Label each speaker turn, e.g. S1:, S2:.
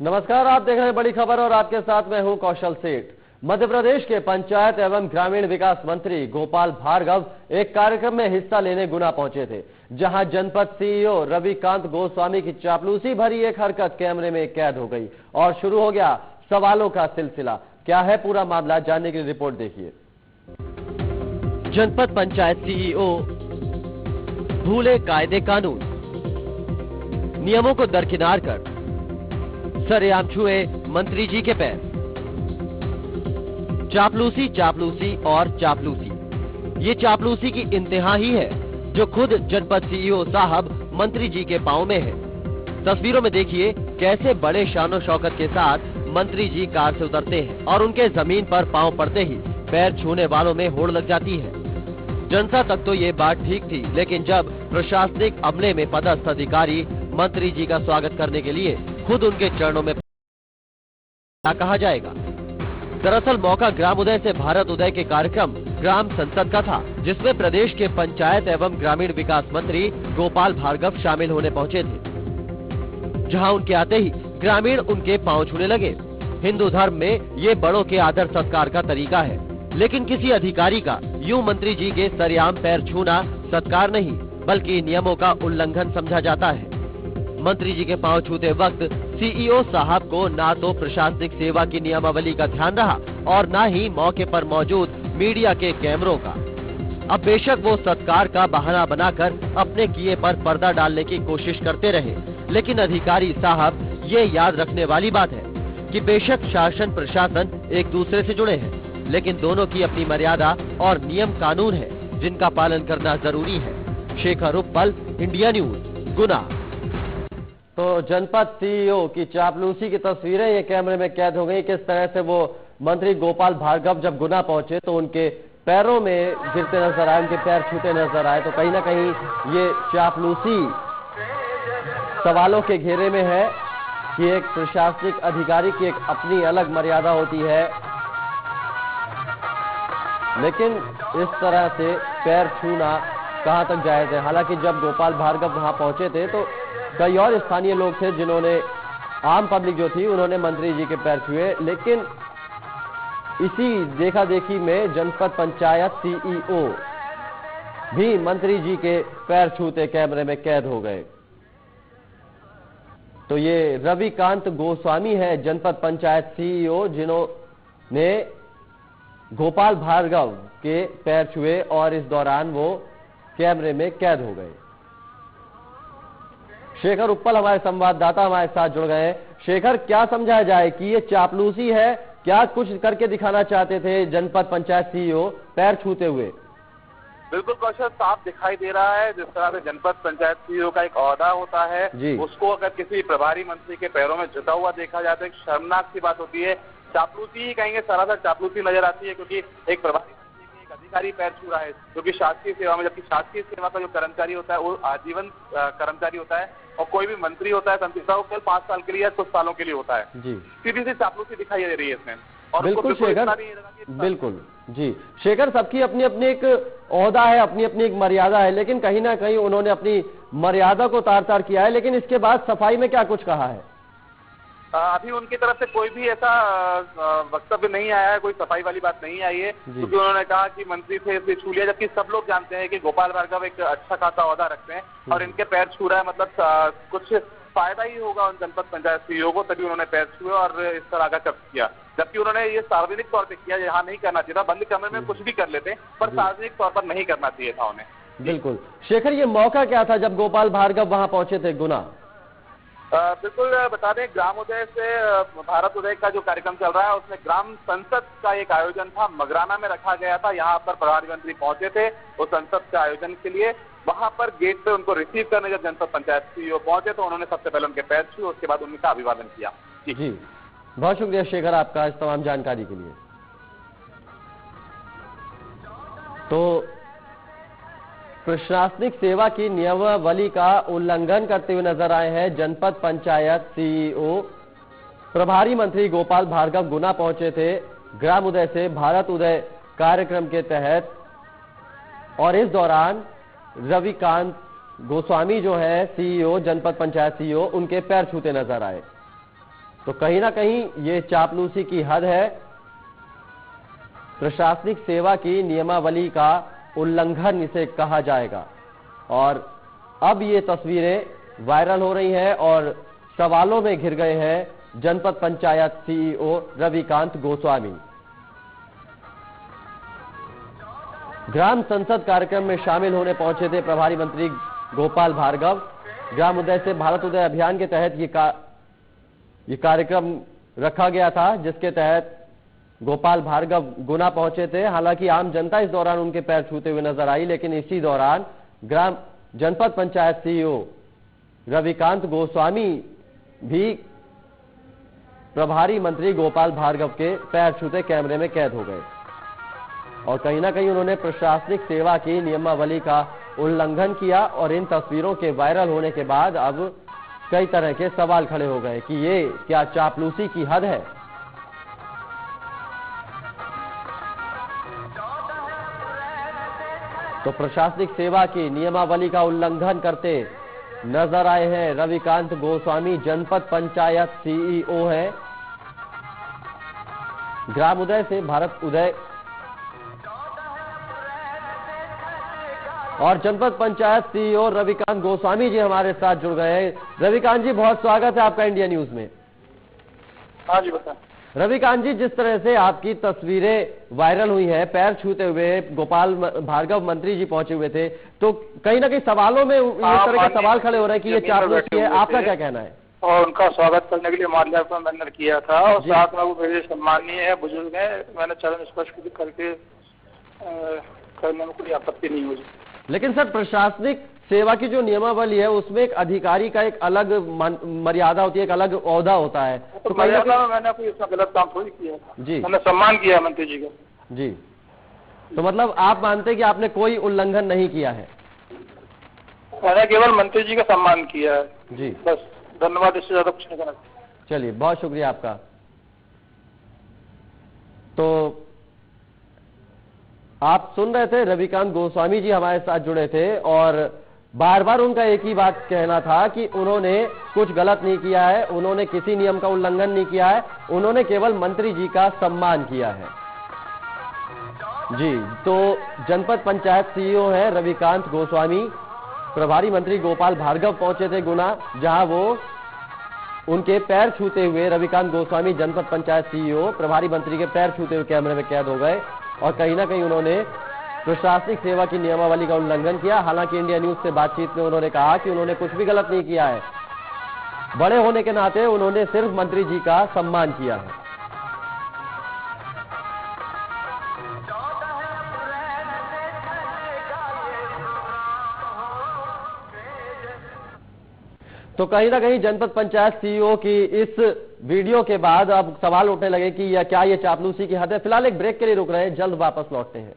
S1: नमस्कार, आप देख रहे हैं बड़ी खबर और आपके साथ मैं हूं कौशल सेठ। मध्य प्रदेश के पंचायत एवं ग्रामीण विकास मंत्री गोपाल भार्गव एक कार्यक्रम में हिस्सा लेने गुना पहुंचे थे, जहां जनपद सीईओ रविकांत गोस्वामी की चापलूसी भरी एक हरकत कैमरे में कैद हो गई और शुरू हो गया सवालों का सिलसिला। क्या है पूरा मामला, जानने की रिपोर्ट देखिए। जनपद पंचायत सीईओ भूले कायदे कानून, नियमों को दरकिनार कर सरेआम छुए मंत्री जी के पैर। चापलूसी, चापलूसी और चापलूसी, ये चापलूसी की इंतहा ही है जो खुद जनपद सीईओ साहब मंत्री जी के पांव में है। तस्वीरों में देखिए कैसे बड़े शानो शौकत के साथ मंत्री जी कार से उतरते हैं और उनके जमीन पर पांव पड़ते ही पैर छूने वालों में होड़ लग जाती है। जनता तक तो ये बात ठीक थी, लेकिन जब प्रशासनिक अमले में पदस्थ अधिकारी मंत्री जी का स्वागत करने के लिए खुद उनके चरणों में क्या कहा जाएगा। दरअसल मौका ग्राम उदय से भारत उदय के कार्यक्रम ग्राम संसद का था, जिसमें प्रदेश के पंचायत एवं ग्रामीण विकास मंत्री गोपाल भार्गव शामिल होने पहुंचे थे, जहां उनके आते ही ग्रामीण उनके पांव छूने लगे। हिंदू धर्म में ये बड़ों के आदर सत्कार का तरीका है, लेकिन किसी अधिकारी का यूं मंत्री जी के सरेआम पैर छूना सत्कार नहीं बल्कि नियमों का उल्लंघन समझा जाता है। मंत्री जी के पांव छूते वक्त सीईओ साहब को ना तो प्रशासनिक सेवा की नियमावली का ध्यान रहा और ना ही मौके पर मौजूद मीडिया के कैमरों का। अब बेशक वो सत्कार का बहाना बनाकर अपने किए पर पर्दा डालने की कोशिश करते रहे, लेकिन अधिकारी साहब ये याद रखने वाली बात है कि बेशक शासन प्रशासन एक दूसरे से जुड़े हैं, लेकिन दोनों की अपनी मर्यादा और नियम कानून है जिनका पालन करना जरूरी है। शेखर उप्पल, इंडिया न्यूज, गुना। तो जनपद सीईओ की चापलूसी की तस्वीरें ये कैमरे में कैद हो गई। किस तरह से वो मंत्री गोपाल भार्गव जब गुना पहुंचे तो उनके पैरों में गिरते नजर आए, उनके पैर छूते नजर आए। तो कहीं ना कहीं ये चापलूसी सवालों के घेरे में है कि एक प्रशासनिक अधिकारी की एक अपनी अलग मर्यादा होती है, लेकिन इस तरह से पैर छूना कहां तक जायज है। हालांकि जब गोपाल भार्गव वहां पहुंचे थे तो कई और स्थानीय लोग थे जिन्होंने, आम पब्लिक जो थी, उन्होंने मंत्री जी के पैर छुए, लेकिन इसी देखा देखी में जनपद पंचायत सीईओ भी मंत्री जी के पैर छूते कैमरे में कैद हो गए। तो ये रविकांत गोस्वामी है, जनपद पंचायत सीईओ, जिन्होंने गोपाल भार्गव के पैर छुए और इस दौरान वो कैमरे में कैद हो गए। शेखर उप्पल हमारे संवाददाता हमारे साथ जुड़ गए हैं। शेखर, क्या समझाया जाए कि ये चापलूसी है, क्या कुछ करके दिखाना चाहते थे जनपद पंचायत सीईओ पैर छूते हुए?
S2: बिल्कुल कौशल, साफ दिखाई दे रहा है जिस तरह से जनपद पंचायत सीईओ का एक ओहदा होता है, उसको अगर किसी प्रभारी मंत्री के पैरों में झुका हुआ देखा जाए तो एक शर्मनाक सी बात होती है। चापलूसी ही कहेंगे, सरासर चापलूसी नजर आती है, क्योंकि एक प्रभारी मंत्री एक अधिकारी पैर छू रहा है जो कि शासकीय सेवा में, जबकि शासकीय सेवा का जो कर्मचारी होता है वो आजीवन कर्मचारी होता है और कोई भी मंत्री होता है संस्था वो केवल 5 साल के लिए या कुछ सालों के लिए होता है। सीधी सी चापलूसी दिखाई दे रही है इसमें। और
S1: बिल्कुल शेखर, बिल्कुल जी शेखर, सबकी अपनी अपनी एक ओहदा है, अपनी अपनी एक मर्यादा है, लेकिन कहीं ना कहीं उन्होंने अपनी मर्यादा को तार तार किया है। लेकिन इसके बाद सफाई में क्या कुछ कहा है?
S2: अभी उनकी तरफ से कोई भी ऐसा वक्तव्य नहीं आया है, कोई सफाई वाली बात नहीं आई है, क्योंकि उन्होंने कहा कि मंत्री से इसे छू लिया, जबकि सब लोग जानते हैं कि गोपाल भार्गव एक अच्छा खासा ओहदा रखते हैं और इनके पैर छू रहा है मतलब कुछ फायदा ही होगा उन जनपद पंचायत सीईओ को, तभी उन्होंने पैर छुए और इस तरह का कब्ज किया। जबकि उन्होंने ये सार्वजनिक तौर पर किया, यहाँ नहीं करना चाहिए था, बंद कमरे में कुछ भी कर लेते पर सार्वजनिक तौर पर नहीं करना चाहिए था उन्हें।
S1: बिल्कुल शेखर, ये मौका क्या था जब गोपाल भार्गव वहां पहुंचे थे गुना?
S2: बिल्कुल बता दें, ग्राम उदय से भारत उदय का जो कार्यक्रम चल रहा है उसमें ग्राम संसद का एक आयोजन था, मगराना में रखा गया था। यहाँ पर प्रधानमंत्री पहुंचे थे उस संसद के आयोजन के लिए। वहां पर गेट पे उनको रिसीव करने जब जनपद पंचायत सीईओ पहुंचे तो उन्होंने सबसे पहले उनके पैर छुए, उसके बाद उनका अभिवादन किया।
S1: जी बहुत शुक्रिया शेखर आपका इस तमाम जानकारी के लिए। तो प्रशासनिक सेवा की नियमावली का उल्लंघन करते हुए नजर आए हैं जनपद पंचायत सीईओ। प्रभारी मंत्री गोपाल भार्गव गुना पहुंचे थे ग्राम उदय से भारत उदय कार्यक्रम के तहत, और इस दौरान रविकांत गोस्वामी जो है सीईओ, जनपद पंचायत सीईओ, उनके पैर छूते नजर आए। तो कहीं ना कहीं ये चापलूसी की हद है, प्रशासनिक सेवा की नियमावली का उल्लंघन इसे कहा जाएगा। और अब ये तस्वीरें वायरल हो रही हैं और सवालों में घिर गए हैं जनपद पंचायत सीईओ रविकांत गोस्वामी। ग्राम संसद कार्यक्रम में शामिल होने पहुंचे थे प्रभारी मंत्री गोपाल भार्गव। ग्राम उदय से भारत उदय अभियान के तहत ये कार्यक्रम रखा गया था, जिसके तहत गोपाल भार्गव गुना पहुंचे थे। हालांकि आम जनता इस दौरान उनके पैर छूते हुए नजर आई, लेकिन इसी दौरान ग्राम जनपद पंचायत सीईओ रविकांत गोस्वामी भी प्रभारी मंत्री गोपाल भार्गव के पैर छूते कैमरे में कैद हो गए और कहीं ना कहीं उन्होंने प्रशासनिक सेवा की नियमावली का उल्लंघन किया। और इन तस्वीरों के वायरल होने के बाद अब कई तरह के सवाल खड़े हो गए कि ये क्या चापलूसी की हद है। तो प्रशासनिक सेवा की नियमावली का उल्लंघन करते नजर आए हैं रविकांत गोस्वामी, जनपद पंचायत सीईओ है। ग्राम उदय से भारत उदय और जनपद पंचायत सीईओ रविकांत गोस्वामी जी हमारे साथ जुड़ गए हैं। रविकांत जी, बहुत स्वागत है आपका इंडिया न्यूज में।
S3: हाँ जी, बताएं।
S1: रविकांत जी, जिस तरह से आपकी तस्वीरें वायरल हुई हैं, पैर छूते हुए गोपाल भार्गव मंत्री जी पहुंचे हुए थे, तो कहीं ना कहीं सवालों में इस तरह के सवाल खड़े हो रहे हैं कि ये चापलूसी है, आपका क्या कहना है?
S3: और उनका स्वागत करने के लिए माल्यार्पण मैंने किया था और साथ में वो मेरे सम्मानीय है, बुजुर्ग है, मैंने चरण स्पर्श करके करने में कोई आपत्ति नहीं हुई।
S1: लेकिन सर, प्रशासनिक सेवा की जो नियमावली है उसमें एक अधिकारी का एक अलग मर्यादा होती है, एक अलग ओहदा होता है।
S3: तो मर्यादा में मैंने कोई इसमें गलत काम थोड़ी किया था
S1: जी,
S3: मैंने सम्मान किया मंत्री जी का
S1: जी। तो मतलब आप मानते हैं कि आपने कोई उल्लंघन नहीं किया है?
S3: मैंने केवल मंत्री जी का सम्मान किया है
S1: जी,
S3: बस। धन्यवाद, इससे ज्यादा कुछ नहीं करना।
S1: चलिए, बहुत शुक्रिया आपका। तो आप सुन रहे थे, रविकांत गोस्वामी जी हमारे साथ जुड़े थे और बार बार उनका एक ही बात कहना था कि उन्होंने कुछ गलत नहीं किया है, उन्होंने किसी नियम का उल्लंघन नहीं किया है, उन्होंने केवल मंत्री जी का सम्मान किया है जी। तो जनपद पंचायत सीईओ है रविकांत गोस्वामी, प्रभारी मंत्री गोपाल भार्गव पहुंचे थे गुना, जहां वो उनके पैर छूते हुए रविकांत गोस्वामी जनपद पंचायत सीईओ प्रभारी मंत्री के पैर छूते हुए कैमरे में कैद हो गए और कहीं ना कहीं उन्होंने प्रशासनिक सेवा की नियमावली का उल्लंघन किया। हालांकि इंडिया न्यूज से बातचीत में उन्होंने कहा कि उन्होंने कुछ भी गलत नहीं किया है, बड़े होने के नाते उन्होंने सिर्फ मंत्री जी का सम्मान किया है। तो कहीं ना कहीं जनपद पंचायत सीईओ की इस वीडियो के बाद अब सवाल उठने लगे कि क्या ये चापलूसी की हद है। फिलहाल एक ब्रेक के लिए रुक रहे हैं, जल्द वापस लौटते हैं।